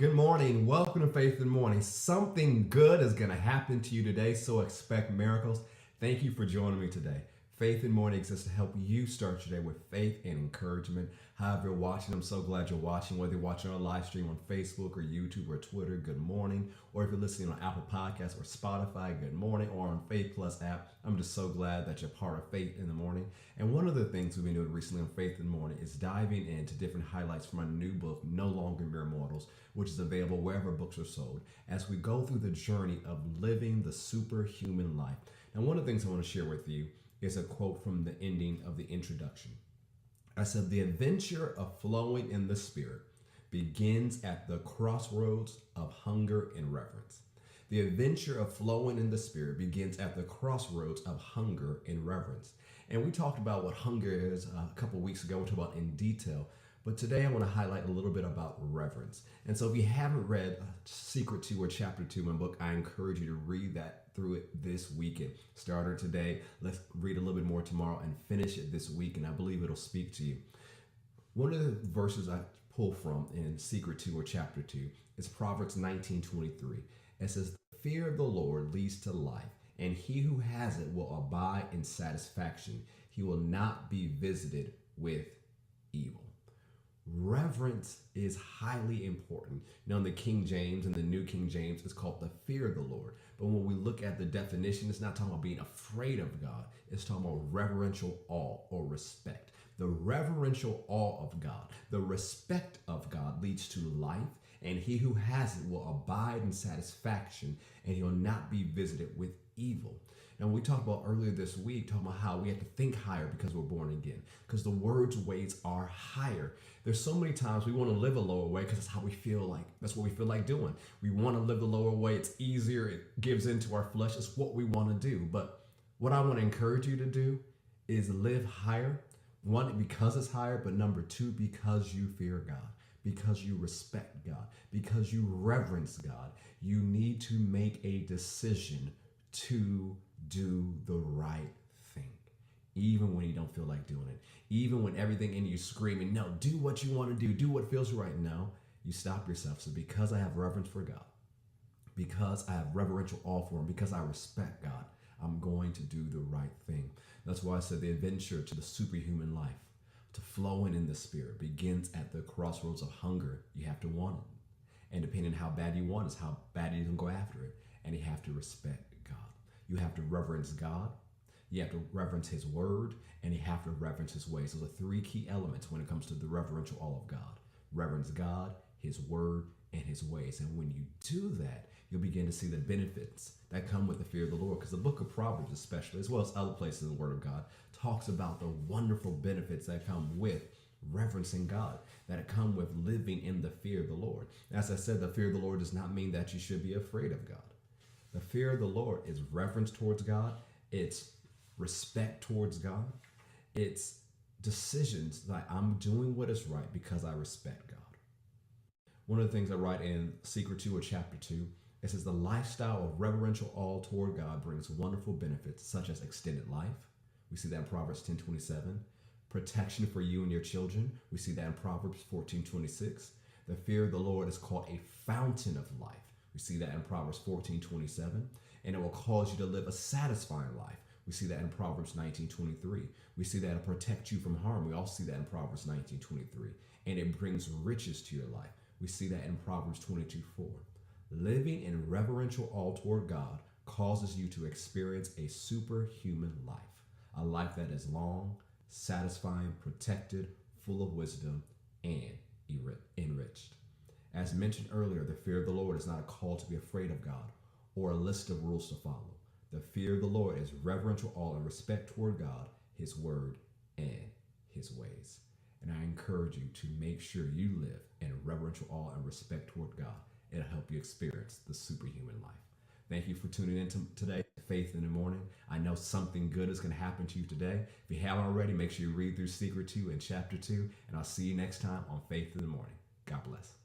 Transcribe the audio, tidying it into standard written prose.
Good morning. Welcome to Faith in the Morning. Something good is going to happen to you today, so expect miracles. Thank you for joining me today. Faith in the Morning exists to help you start your day with faith and encouragement. However you're watching, I'm so glad you're watching. Whether you're watching on a live stream on Facebook or YouTube or Twitter, good morning. Or if you're listening on Apple Podcasts or Spotify, good morning. Or on Faith Plus app, I'm just so glad that you're part of Faith in the Morning. And one of the things we've been doing recently on Faith in the Morning is diving into different highlights from our new book, No Longer Mere Mortals, which is available wherever books are sold, as we go through the journey of living the superhuman life. Now, one of the things I want to share with you is a quote from the ending of the introduction. I said, "The adventure of flowing in the Spirit begins at the crossroads of hunger and reverence." The adventure of flowing in the Spirit begins at the crossroads of hunger and reverence. And we talked about what hunger is a couple of weeks ago. We talked about in detail. But today I want to highlight a little bit about reverence. And so if you haven't read Secret 2 or Chapter 2 in my book, I encourage you to read that through it this weekend. Started today. Let's read a little bit more tomorrow and finish it this week. And I believe it'll speak to you. One of the verses I pull from in Secret 2 or Chapter 2 is Proverbs 19:23. It says, "The fear of the Lord leads to life, and he who has it will abide in satisfaction. He will not be visited with evil." Reverence is highly important. Now, in the King James and the New King James, it's called the fear of the Lord. But when we look at the definition, it's not talking about being afraid of God. It's talking about reverential awe or respect. The reverential awe of God, the respect of God leads to life, and he who has it will abide in satisfaction, and he will not be visited with evil. Now, we talked about earlier this week, talking about how we have to think higher because we're born again, because the word's weights are higher. There's so many times we want to live a lower way because that's how we feel like, that's what we feel like doing. We want to live the lower way. It's easier. It gives into our flesh. It's what we want to do. But what I want to encourage you to do is live higher. One, because it's higher, but number two, because you fear God, because you respect God, because you reverence God. You need to make a decision to do the right thing, even when you don't feel like doing it, even when everything in you is screaming, no, do what you want to do what feels right. No, you stop yourself. So because I have reverence for God, because I have reverential awe for him, because I respect God, I'm going to do the right thing. That's why I said the adventure to the superhuman life, to flowing in the Spirit, begins at the crossroads of hunger. You have to want it. And depending on how bad you want is how bad you can go after it. And you have to respect God. You have to reverence God. You have to reverence his word, and you have to reverence his ways. Those are three key elements when it comes to the reverential awe of God. Reverence God, his word, and his ways. And when you do that, you'll begin to see the benefits that come with the fear of the Lord. Because the book of Proverbs especially, as well as other places in the word of God, talks about the wonderful benefits that come with reverencing God, that come with living in the fear of the Lord. As I said, the fear of the Lord does not mean that you should be afraid of God. The fear of the Lord is reverence towards God. It's respect towards God. It's decisions that I'm doing what is right because I respect God. One of the things I write in Secret 2 or Chapter 2, it says the lifestyle of reverential awe toward God brings wonderful benefits such as extended life. We see that in Proverbs 10:27. Protection for you and your children. We see that in Proverbs 14:26. The fear of the Lord is called a fountain of life. We see that in Proverbs 14:27. And it will cause you to live a satisfying life. We see that in Proverbs 19:23. We see that it protects you from harm. We also see that in Proverbs 19:23. And it brings riches to your life. We see that in Proverbs 22:4. Living in reverential awe toward God causes you to experience a superhuman life, a life that is long, satisfying, protected, full of wisdom, and enriched. As mentioned earlier, the fear of the Lord is not a call to be afraid of God or a list of rules to follow. The fear of the Lord is reverential awe and respect toward God, his word, and his ways. And I encourage you to make sure you live in reverential awe and respect toward God. It'll help you experience the superhuman life. Thank you for tuning in today to Faith in the Morning. I know something good is going to happen to you today. If you haven't already, make sure you read through Secret 2 and Chapter 2, and I'll see you next time on Faith in the Morning. God bless.